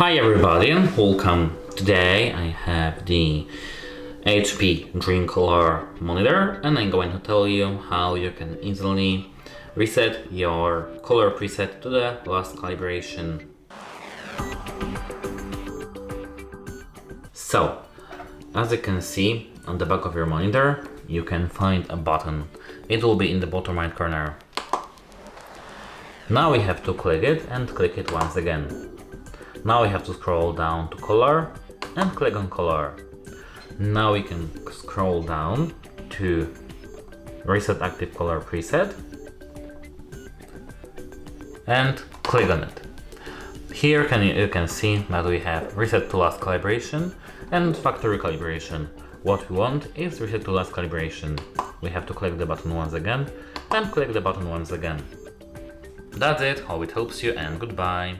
Hi everybody, welcome. Today I have the HP DreamColor monitor and I'm going to tell you how you can easily reset your color preset to the last calibration. So, as you can see on the back of your monitor, you can find a button. It will be in the bottom right corner. Now we have to click it and click it once again. Now we have to scroll down to color and click on color. Now we can scroll down to reset active color preset and click on it. Here you can see that we have reset to last calibration and factory calibration. What we want is reset to last calibration. We have to click the button once again and click the button once again. That's it, hope it helps you and goodbye.